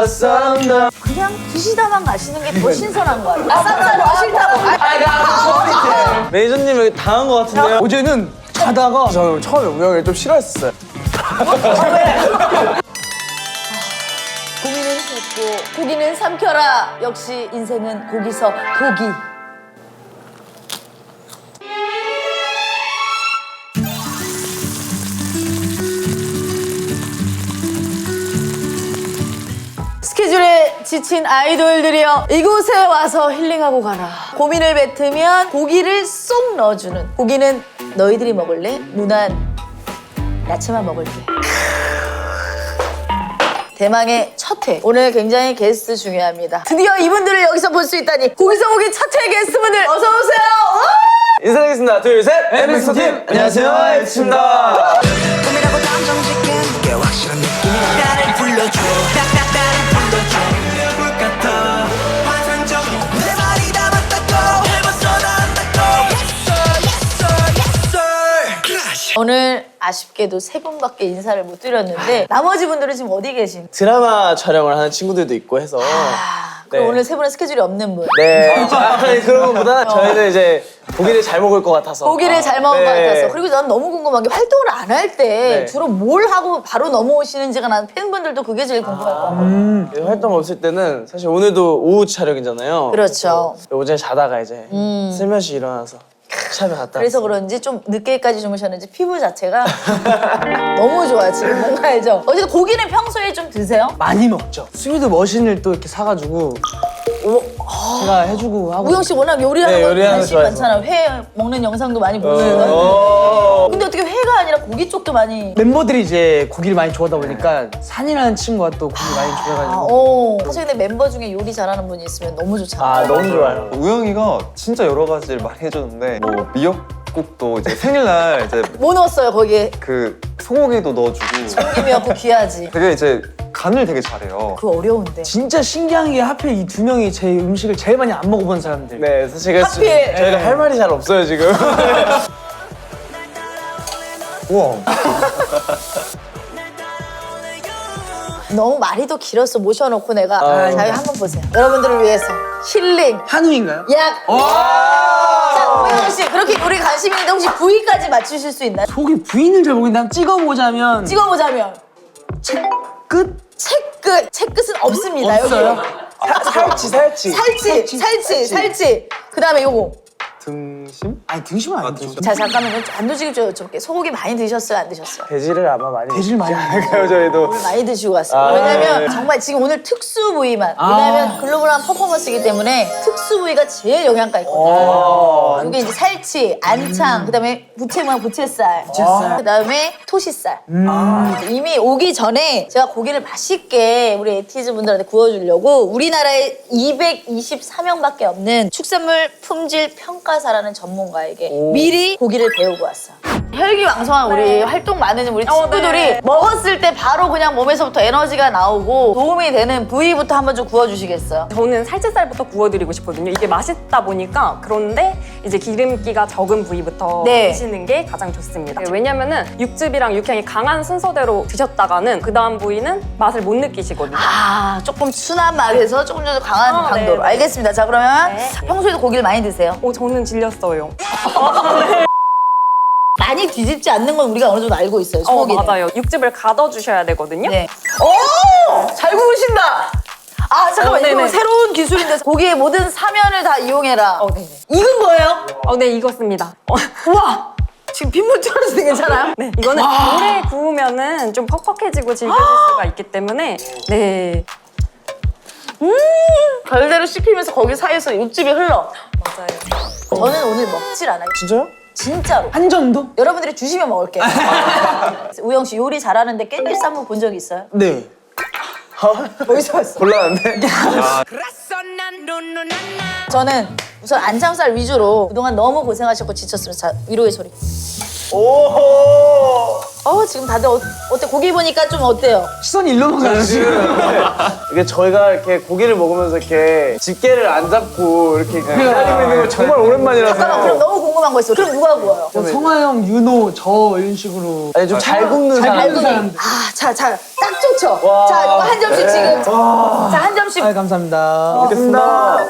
썸더. 그냥 드시다만 가시는 게 더 신선한 거 같아요. 쌈싸고 싫다고. 매니저님 당한 것 같은데요? 어제는 자다가 저 처음에 우영이를 좀 싫어했었어요. 고기는 씹고 고기는 삼켜라. 역시 인생은 고기서 고기. 스케줄에 지친 아이돌들이여 이곳에 와서 힐링하고 가라. 고민을 뱉으면 고기를 쏙 넣어주는. 고기는 너희들이 먹을래? 누난 야채만 먹을게. 대망의 첫 회. 오늘 굉장히 게스트 중요합니다. 드디어 이분들을 여기서 볼 수 있다니. 고기서 고기 첫 회 게스트분들 어서 오세요. 인사드리겠습니다. 둘, 셋. 엠엑스 팀. 안녕하세요. 엠엑스입니다. 꿈이라고 dam정짓게 무게 확실한 느낌이 나를 불러줘 나를 불러줘 물 같아 환상적인 내 말이 다 맞다고 해봤어 다 한다고 Yes sir yes sir yes sir Crash. 오늘 아쉽게도 세 분밖에 인사를 못 드렸는데 나머지 분들은 지금 어디 계신? 드라마 촬영을 하는 친구들도 있고 해서. 그럼 네. 오늘 세 분은 스케줄이 없는 분. 네. 아니, 그런 것보다 저희는 이제 고기를 잘 먹을 것 같아서. 고기를 잘 먹은 것 네. 같아서. 그리고 난 너무 궁금한 게 활동을 안 할 때 네. 주로 뭘 하고 바로 넘어오시는지가 난 팬분들도 그게 제일 궁금할 것 같아요. 활동 없을 때는 사실 오늘도 오후 촬영이잖아요. 그렇죠. 오전에 자다가 이제 슬며시 일어나서 샵에 갔다 그래서 왔어요. 그런지 좀 늦게까지 주무셨는지 피부 자체가 너무 좋아요. 지금 뭔가 알죠? 어쨌든 고기는 평소에 좀 드세요? 많이 먹죠. 스위드 머신을 또 이렇게 사가지고 제가 해주고 하고. 우영 씨 워낙 요리하는 네, 거 요리하는 거 관심 좋아해서. 많잖아요. 회 먹는 영상도 많이 보시고. 어. 근데 어떻게 회가 아니라 고기 쪽도 많이. 멤버들이 이제 고기를 많이 좋아하다 보니까 산이라는 친구가 또 고기 많이 좋아해가지고. 사실 근데 멤버 중에 요리 잘하는 분이 있으면 너무 좋잖아요. 아, 너무 좋아요. 우영이가 진짜 여러 가지를 많이 해줬는데 뭐 미역국도 이제 생일날 이제 뭐 넣었어요 거기에? 그 소고기도 넣어주고 김이었고 귀하지. 되게 이제 간을 되게 잘해요. 그거 어려운데. 진짜 신기한 게 하필 이 두 명이 제 음식을 제일 많이 안 먹어본 사람들. 네, 사실 그래서 하필. 저희가 할 말이 잘 없어요, 지금. 우와. 너무 말이 더 길었어. 모셔놓고 내가. 아. 자, 한번 보세요. 여러분들을 위해서 힐링, 한우인가요? 약. 자, 오영훈 씨 그렇게 요리 관심 있는데 혹시 부위까지 맞추실 수 있나요? 고기 부위는 잘 모르겠는데 한번 찍어보자면 찍어보자면 끝? 채끝. 채끝은 없습니다. 없어요? 여기. 살치. 그 다음에 요거. 등심? 아니 등심은 아니죠. 자, 잠깐만요. 단도직입적으로 여쭤볼게요. 소고기 많이 드셨어요? 안 드셨어요? 돼지를 아마 많이. 돼지를 많이 먹어요, 저희도. 오늘 많이 드시고 갔어요. 아, 왜냐면 네. 정말 지금 오늘 특수 부위만. 왜냐면 글로벌한 퍼포먼스이기 때문에 특수 부위가 제일 영양가 있거든요. 이게 이제 살치, 안창, 그다음에 부채무항 부채살, 그다음에 토시살. 이미 오기 전에 제가 고기를 맛있게 우리 에티즈 분들한테 구워주려고 우리나라에 224명밖에 없는 축산물 품질 평가사라는 전문가에게 미리 고기를 배우고 왔어요. 혈기왕성한 우리 활동 많은 우리 친구들이 네. 먹었을 때 바로 그냥 몸에서부터 에너지가 나오고 도움이 되는 부위부터 한번 좀 구워주시겠어요? 저는 살치살부터 구워드리고 싶거든요. 이게 맛있다 보니까 그런데 이제 기름기가 적은 부위부터 네. 드시는 게 가장 좋습니다. 왜냐면은 육즙이랑 육향이 강한 순서대로 드셨다가는 그 다음 부위는 맛을 못 느끼시거든요. 아, 조금 순한 맛에서 조금 더 강한 아, 강도로. 네. 알겠습니다. 자, 그러면 네. 평소에도 고기를 많이 드세요? 저는 질렸어요. 많이 뒤집지 않는 건 우리가 어느 정도 알고 있어요, 소고기는. 맞아요. 육즙을 가둬주셔야 되거든요. 네. 오! 잘 구우신다! 아, 잠깐만. 이거 네네. 새로운 기술인데 고기의 모든 사면을 다 이용해라. 네네. 익은 거예요? 네, 익었습니다. 우와! 지금 핏물 떨어지는 게 괜찮아요? 네, 이거는 오래 구우면은 좀 퍽퍽해지고 질겨질 수가 있기 때문에 네, 별대로 씹히면서 거기 사이에서 육즙이 흘러. 맞아요. 저는 오늘 먹질 않아요. 진짜요? 진짜로. 한 점도? 여러분들이 주시면 먹을게요. 우영 씨 요리 잘하는데 깻잎 쌈무 본 적 있어요? 네. 어디서 봤어? 곤란한데? 저는 우선 안창살 위주로 그동안 너무 고생하셨고 지쳤으면 자, 위로의 소리. 오호! 지금 다들 어때? 고기 보니까 좀 어때요? 시선이 일로만 가요 지금. 이게 저희가 이렇게 고기를 먹으면서 이렇게 집게를 안 잡고 이렇게 기다리고 있는 거 정말 잠깐만, 그럼 오랜만이라서. 너무 궁금한 궁금한 거 있어. 그럼 누가 구워요? 뭐 성화형, 윤호, 저 이런 식으로 아니, 좀 잘 굽는 잘 사람. 굽는 사람들. 아, 자, 딱 좋죠. 자, 이거 한 점씩 지금. 자, 한 점씩 아, 감사합니다. 먹겠습니다.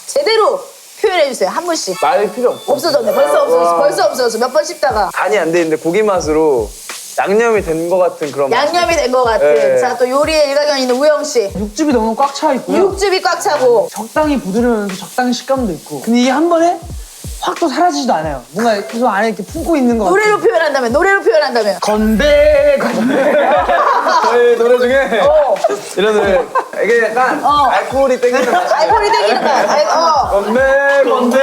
제대로 표현해 주세요. 한 분씩. 말 필요 없어. 없어졌네. 벌써 없어졌어. 몇 번 씹다가 간이 안 돼 있는데 고기 맛으로 양념이 된 것 같은 그런 맛. 양념이 된 것 같은. 네. 자, 또 요리에 일가견 있는 우영 씨. 육즙이 너무 꽉 차 있고요. 육즙이 꽉 차고. 적당히 부드러우면서 적당히 식감도 있고. 근데 이게 한 번에 확 또 사라지지도 않아요. 뭔가 계속 안에 이렇게 품고 있는 것 같아요. 노래로 표현한다면. 건배, 건배. 저희 노래 중에 이런 노래 이게 약간 알코올이 땡기는 맛. 알코올이 땡기는 거야. 건배 건배.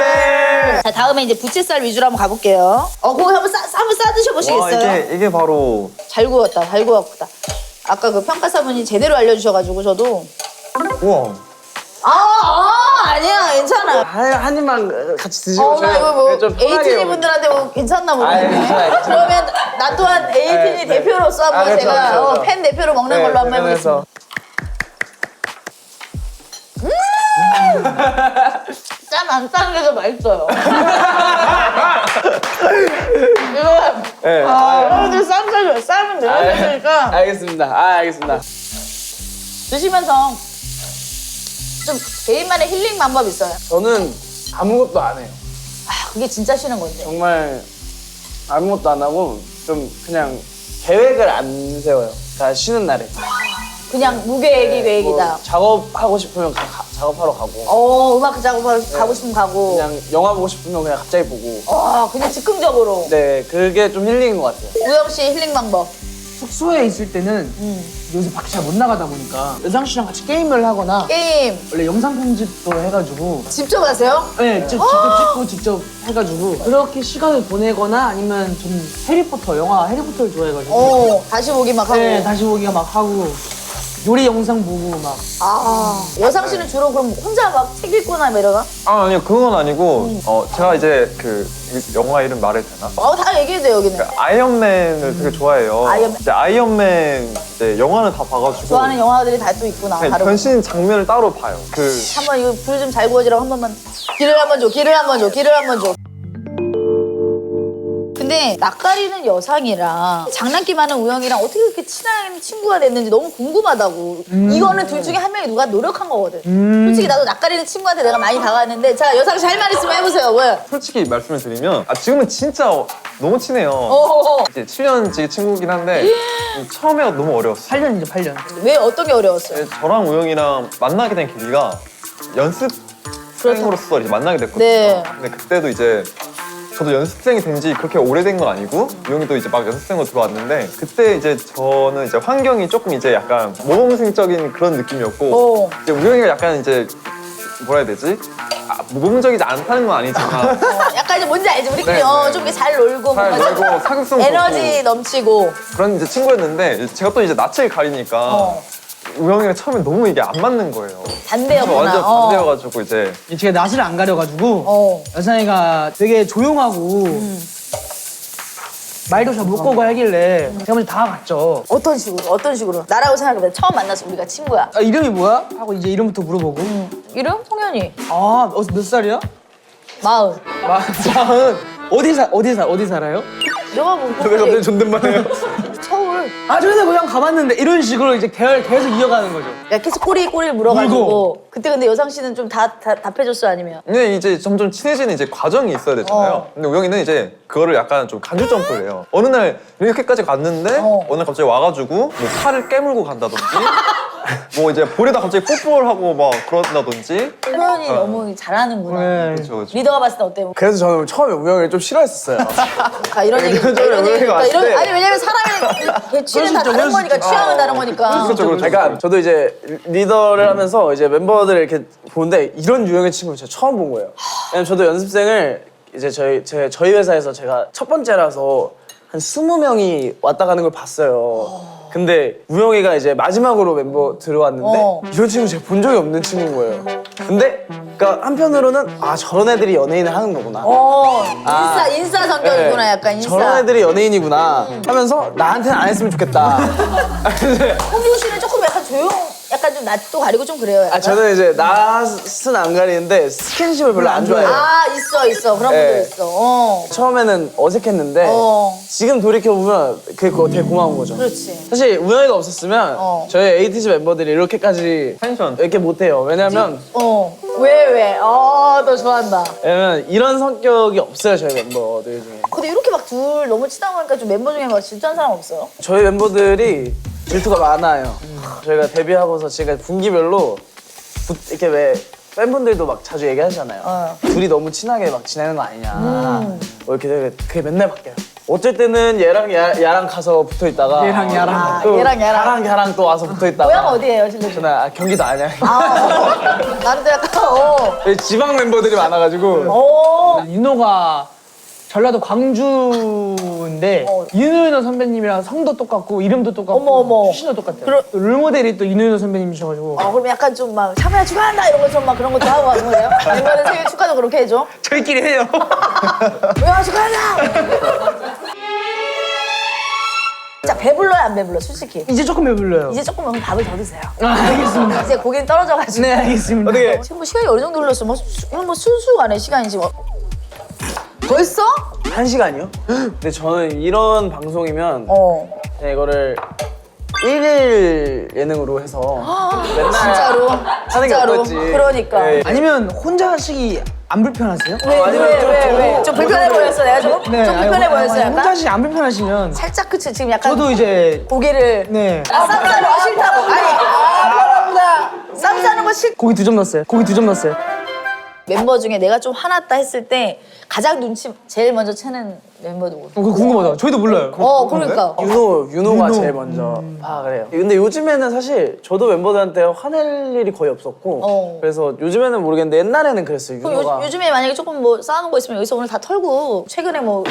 자, 다음에 이제 부채살 위주로 한번 가볼게요. 고기 한번 싸 드셔보시겠어요? 이게 바로 잘 구웠다. 아까 그 평가사분이 제대로 알려주셔가지고 저도. 우와. 아니야, 괜찮아. 한 입만 같이 드시고 나 이거 뭐 좀 편하게 에이티니 분들한테 뭐 괜찮나 모르겠네. 괜찮아요. 그러면 나 또한 에이티니 네. 대표로서 한번 그쵸, 제가 그쵸. 팬 대표로 먹는 걸로 한번 해보겠습니다. 짠 안 짠 게 더 맛있어요. 이거 네. 여러분들 쌈은 내가 되니까 알겠습니다. 알겠습니다. 드시면서 좀 개인만의 힐링 방법 있어요. 저는 아무것도 안 해요. 그게 진짜 쉬는 건데. 정말 아무것도 안 하고 좀 그냥 계획을 안 세워요. 다 쉬는 날에. 그냥 무계획이 계획이다. 뭐 작업하고 싶으면 작업하러 가고 음악 작업하러 가고 싶으면 가고. 그냥 영화 보고 싶으면 그냥 갑자기 보고. 그냥 즉흥적으로. 네, 그게 좀 힐링인 것 같아요. 우영 씨 힐링 방법. 숙소에 있을 때는 요새 밖에 잘 못 나가다 보니까 여상 씨랑 같이 게임을 하거나 게임 원래 영상 편집도 해가지고 직접 하세요? 네, 직접 찍고 직접 해가지고 그렇게 시간을 보내거나 아니면 좀 영화 해리포터를 좋아해가지고 다시 보기 막 하고. 네, 다시 보기가 막 하고 요리 영상 보고 막 여상 씨는 주로 그럼 혼자 막 책 읽거나 뭐 이러나? 아니요, 그건 아니고 제가 이제 그 영화 이름 말해도 되나? 다 얘기해도 돼요, 여기는. 아이언맨을 되게 좋아해요. 아이언맨. 이제 아이언맨 이제 영화는 다 봐가지고 좋아하는 영화들이 다 또 있구나. 네, 다르고. 변신 장면을 따로 봐요. 한번 이거 불 좀 잘 구워지라고 한 번만. 기를 한 번 줘. 근데 낯가리는 여상이랑 장난기 많은 우영이랑 어떻게 그렇게 친한 친구가 됐는지 너무 궁금하다고. 이거는 둘 중에 한 명이 누가 노력한 거거든. 솔직히 나도 낯가리는 친구한테 내가 많이 다가왔는데 자, 여상 씨 할 말 있으면 해보세요. 왜? 솔직히 말씀을 드리면 지금은 진짜 너무 친해요. 이제 7년째 친구긴 한데 처음에가 너무 어려웠어요. 8년이죠 8년. 왜 어떤 게 어려웠어요? 저랑 우영이랑 만나게 된 계기가 연습생으로서 이제 만나게 됐거든요. 네. 근데 그때도 이제 저도 연습생이 된 지 그렇게 오래된 건 아니고 우영이도 이제 막 연습생으로 들어왔는데 그때 이제 저는 이제 환경이 조금 이제 약간 모범생적인 그런 느낌이었고 이제 우영이가 약간 이제 뭐라 해야 되지? 모범적이지 않다는 건 아니지만 약간 이제 뭔지 알지? 우리끼리 네, 네. 좀 잘 놀고 잘 뭔가 좀 놀고 사교성 에너지 좋고 넘치고. 그런 이제 친구였는데 제가 또 이제 낯을 가리니까 우영이가 처음에 너무 이게 안 맞는 거예요. 반대였구나. 완전 반대여가지고 이제 제가 낯을 안 가려가지고 여상이가 되게 조용하고 말도 잘 못 거고 하길래 제가 먼저 다가갔죠. 어떤 식으로? 나라고 생각해봐. 처음 만나서 우리가 친구야. 이름이 뭐야? 하고 이제 이름부터 물어보고 이름? 홍현이. 몇 살이야? 40. 마흔. 어디 살아요? 너가 뭐 왜 갑자기 존댓말해요? 서울. 전에 고향 가봤는데 이런 식으로 이제 대화를 계속 이어가는 거죠. 야, 계속 꼬리를 물어가지고. 물고. 그때 근데 여상 씨는 좀 답해줬어, 아니면? 근데 이제 점점 친해지는 이제 과정이 있어야 되잖아요. 근데 우영이는 이제 그거를 약간 좀 간주 점프를 해요. 어느 날 이렇게까지 갔는데 어느 날 갑자기 와가지고 뭐 팔을 깨물고 간다든지 뭐 이제 볼에다 갑자기 뽀뽀를 하고 막 그런다든지. 표현이 너무 잘하는구나. 그렇죠, 그렇죠. 리더가 봤을 때 어때? 그래서 저는 처음에 우영이를 좀 싫어했었어요. 이런 얘기. 우영이가 왔을 때. 아니, 왜냐면 사람의 취는 다 다른 거니까, 취향은 다른 거니까. 그렇죠, 그렇죠. 그러니까 저도 이제 리더를 하면서 이제 멤버들을 이렇게 보는데 이런 유형의 친구를 제가 처음 본 거예요. 왜냐면 저도 연습생을 이제 저희 회사에서 제가 첫 번째라서 한 20명이 왔다 가는 걸 봤어요. 근데 우영이가 이제 마지막으로 멤버 들어왔는데 이런 친구 제가 본 적이 없는 친구인 거예요. 근데 그러니까 한편으로는 저런 애들이 연예인을 하는 거구나. 인싸 성격이구나, 네. 약간 인싸. 저런 애들이 연예인이구나 하면서 나한테는 안 했으면 좋겠다. 홍준 씨는 조금 약간 약간 좀 낯도 가리고 좀 그래요. 약간? 저는 이제 낯은 안 가리는데 스킨십을 별로 안 좋아해요. 아 있어 그런 네. 분들 있어. 처음에는 어색했는데 지금 돌이켜보면 그거 되게 고마운 거죠. 그렇지. 사실 우영이가 없었으면 저희 에이티즈 멤버들이 이렇게까지 텐션. 이렇게 못해요. 왜냐면 왜? 너 좋아한다. 이런 성격이 없어요, 저희 멤버들 중에. 근데 이렇게 막 둘 너무 친하고 하니까 좀 멤버 중에 막 질투한 사람 없어요? 저희 멤버들이 질투가 많아요. 저희가 데뷔하고서 지금 분기별로 이렇게 왜 팬분들도 막 자주 얘기하잖아요. 둘이 너무 친하게 막 지내는 거 아니냐. 뭐 이렇게 그게 맨날 바뀌어요. 어쩔 때는 얘랑 야랑 가서 붙어 있다가 얘랑 야랑. 또 얘랑 야랑. 야랑 야랑 또 와서 붙어 있다가 고향 어디예요, 실례? 저는 경기도 아니야. 나도 약간 지방 멤버들이 많아가지고 윤호가 전라도 광주인데 윤호 선배님이랑 성도 똑같고 이름도 똑같고 어머. 출신도 똑같아요. 또 롤모델이 또 윤호 선배님이셔가지고 그럼 약간 좀 막 샤브야 축하한다 이런 것처럼 막 그런 것도 하고 하는 거예요? 멤버는 생일 축하도 그렇게 해줘? 저희끼리 해요. 야 축하한다! 자 배불러요 안 배불러 솔직히? 이제 조금 배불러요. 이제 조금 그럼 밥을 더 드세요. 알겠습니다. 이제 고기는 떨어져가지고. 네 알겠습니다. 어떻게 지금 뭐 시간이 어느 정도 흘렀어? 뭐 순수가네 시간이 지금. 벌써? 1시간이요? 근데 저는 이런 방송이면 어. 그냥 이거를 1일 예능으로 해서 맨날 진짜로? 하는 게 진짜로? 어떨지. 그러니까. 네. 아니면 혼자 하시기 안 불편하세요? 왜? 좀 불편해 보였어 내가 좀? 좀 불편해 보였어 혼자 약간? 하시기 안 불편하시면 살짝 그치 지금 약간 저도 이제 고기를 네 쌈 싸는 거 싫다고 아니 미안합니다 쌈 싸는 거 싫 고기 2점 넣었어요. 고기 2점 넣었어요. 멤버 중에 내가 좀 화났다 했을 때 가장 눈치 제일 먼저 채는 멤버 누구? 그거 궁금하다. 저희도 몰라요. 그러니까 윤호가 제일 먼저 파악을 해요. 근데 요즘에는 사실 저도 멤버들한테 화낼 일이 거의 없었고 그래서 요즘에는 모르겠는데 옛날에는 그랬어요. 그럼 윤호가 요즘에 만약에 조금 뭐 싸우는 거 있으면 여기서 오늘 다 털고 최근에 뭐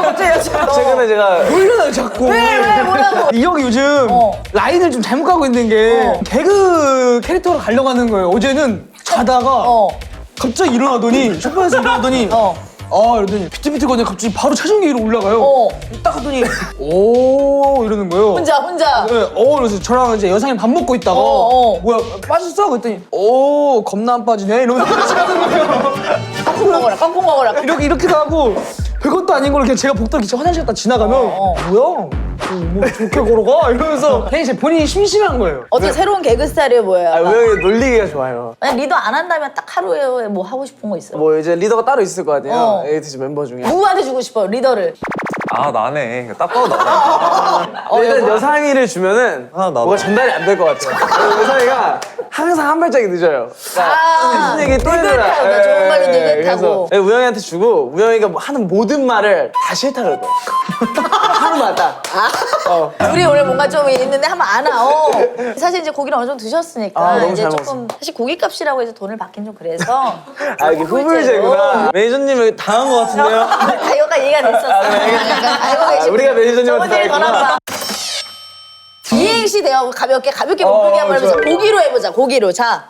어때요? 최근에 제가 몰라요 자꾸. 왜 뭐라고? 이 형이 요즘 라인을 좀 잘못 가고 있는 게 개그 캐릭터로 가려고 하는 거예요. 어제는 자다가 갑자기 일어나더니 쇼파에서 일어나더니 이러더니 비트비트 거니 갑자기 바로 최종기로 올라가요. 딱 하더니 오 이러는 거예요. 혼자 네, 그래서 저랑 이제 여상이 밥 먹고 있다가 뭐야 빠졌어? 그랬더니 오 겁나 안 빠지네 이러면서 같이 가는 거예요. 빵뽕 먹어라 이렇게도 하고 별것도 아닌 걸 그냥 제가 복도를 이렇게 화장실 갔다 지나가면 뭐야? 뭐 좋게 걸어가? 이러면서 그냥 이제 본인이 심심한 거예요. 어떻게 새로운 개그 스타일이 뭐예요? 우영이 놀리기가 좋아요. 만약 리더 안 한다면 딱 하루에 뭐 하고 싶은 거 있어요? 뭐 이제 리더가 따로 있을 거 아니에요. 에이티즈 멤버 중에. 누구한테 주고 싶어요 리더를? 나네. 딱 봐도 나네. 일단 여상이를 주면은 나도. 뭐가 전달이 안 될 것 같아요. 여상이가 항상 한 발짝이 늦어요. 무슨 얘기 또 해줘라. 느긋하고, 좋은 말로 느긋하고. 그래서 우영이한테 주고 우영이가 뭐 하는 모든 말을 다 싫다 그럴 거예요. 하루마다. 둘이 오늘 뭔가 좀 있는데 한번 안 와. 사실 이제 고기를 어느 정도 드셨으니까 너무 이제 잘 조금 사실 고기값이라고 해서 돈을 받긴 좀 그래서 이게 후불제구나. 매니저님이 당한 것 같은데요? 이거가 이해가 됐었어. 알고 계신 우리가 매니저님한테 저번에 당했구나. 전화 이행시 대화 가볍게 몸풀기 한번 해보자. 좋아요. 고기로 해보자. 고기로. 자,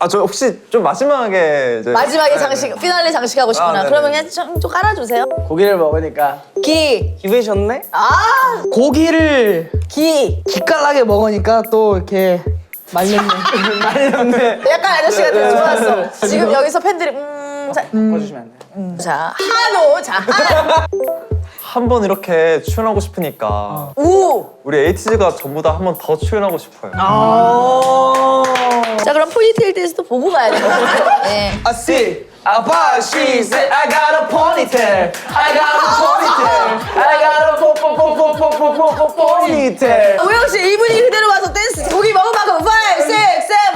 저 혹시 좀 마지막에 이제 마지막에 장식, 피날레 장식 하고 싶구나. 네네. 그러면 그냥 좀 깔아주세요. 고기를 먹으니까 기분이 좋네? 고기를 기. 기깔나게 먹으니까 또 이렇게 말렸네. 말렸네. 약간 아저씨 같아. 좋았어. 지금 여기서 팬들이 꺼주시면 안 돼요? 자, 한우. 자, 한번 이렇게 출연하고 싶으니까 우. 우리 에이티즈가 전부 다 한 번 더 출연하고 싶어요. 자, 그럼 포니테일 댄스도 보고 가야 돼. 네. I see. But she said I got a ponytail. I got a ponytail. I got a ponytail. 우영 씨, 이분이 그대로 와서 댄스. 고기 먹어봐서 5, 6, 7,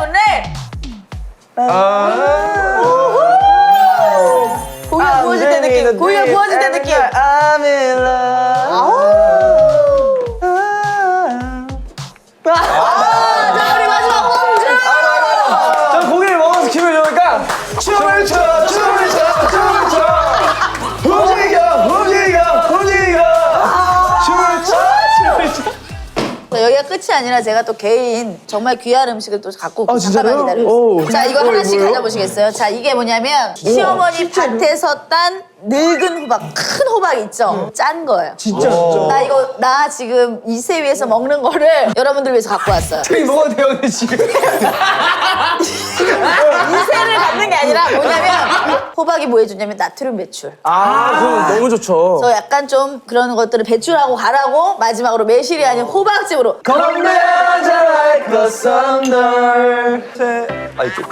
8. 고기가 구워질 때 느낌. 고기가 구워질 때 느낌. I'm in love. 자, 우리 마지막 홍주. 저 고기를 먹어서 기분이 좋으니까 춤을 춰, 춤을 춰, 춤을 춰. 움직여. 춤을 춰. 여기가 끝이 아니라 제가 또 개인 정말 귀한 음식을 또 갖고 잠깐만 진짜요? 기다려주세요. 오. 자, 이거 하나씩 뭐예요? 가져보시겠어요? 자, 이게 뭐냐면 시어머니 밭에서 딴 늙은 호박, 큰 호박 있죠? 짠 거예요. 진짜. 나 지금 이세 위에서 먹는 거를 여러분들 위해서 갖고 왔어요. 저희 먹어도 돼요, 근데 지금. 이세를 갖는 게 아니라 뭐냐면 호박이 뭐 해주냐면 나트륨 배출. 그럼 너무 좋죠. 그래서 약간 좀 그런 것들을 배출하고 가라고 마지막으로 매실이 아닌 호박즙으로 Come down like the thunder. 이쪽.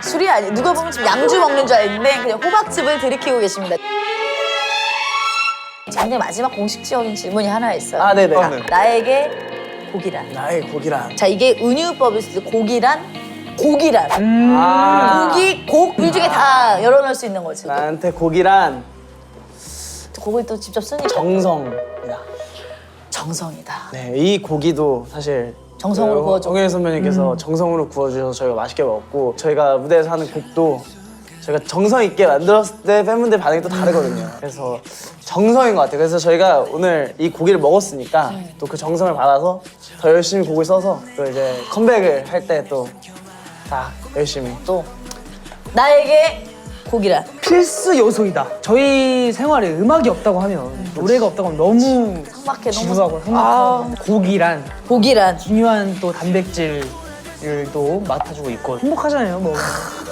술이 아니 누가 보면 지금 양주 먹는 줄 알았는데 그냥 호박즙을 들이키고 계십니다. 굉장히 마지막 공식적인 질문이 하나 있어요. 아, 네네. 네. 나에게 고기란. 나의 고기란. 자 이게 은유법일 수도 있고 고기란. 고기 곡 중에 다 열어놓을 수 있는 거지. 나한테 고기란 곡을 또 직접 쓰니까 정성이다. 정성이다. 네, 이 고기도 사실 정성으로 구워줘. 홍현 선배님께서 정성으로 구워주셔서 저희가 맛있게 먹었고 저희가 무대에서 하는 곡도 저희가 정성 있게 만들었을 때 팬분들 반응이 또 다르거든요. 그래서 정성인 것 같아요. 그래서 저희가 오늘 이 고기를 먹었으니까 또 그 정성을 받아서 더 열심히 곡을 써서 또 이제 컴백을 할 때 또 다 열심히 또 나에게 고기란. 필수 요소이다. 저희 생활에 음악이 없다고 하면, 노래가 없다고 하면 너무 막해 지루하고 험악하고 고기란 고기란. 중요한 또 단백질을 또 맡아주고 있고 행복하잖아요, 뭐.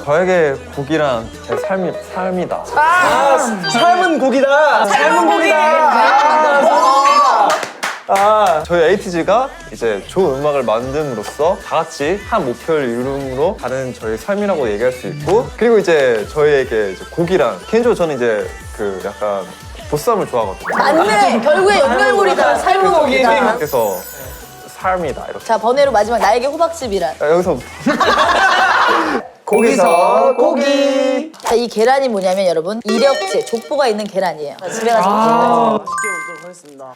저에게 고기란 제 삶이다. 삶은 고기다. 삶은 고기다. 저희 에이티즈가 이제 좋은 음악을 만듦으로써 다 같이 한 목표를 이룸으로 가는 저희 삶이라고 얘기할 수 있고 그리고 이제 저희에게 이제 곡이란 개인적으로 저는 이제 그 약간 보쌈을 좋아하거든요. 맞네. 결국에 연결고리다. 삶은 고기다. 그래서 삶이다 이렇게. 자 번외로 마지막 나에게 호박즙이란. 여기서부터 고기서 고기. 자, 이 계란이 뭐냐면 여러분 이력제, 족보가 있는 계란이에요. 집에 가서 드세요. 맛있게 먹도록 하겠습니다.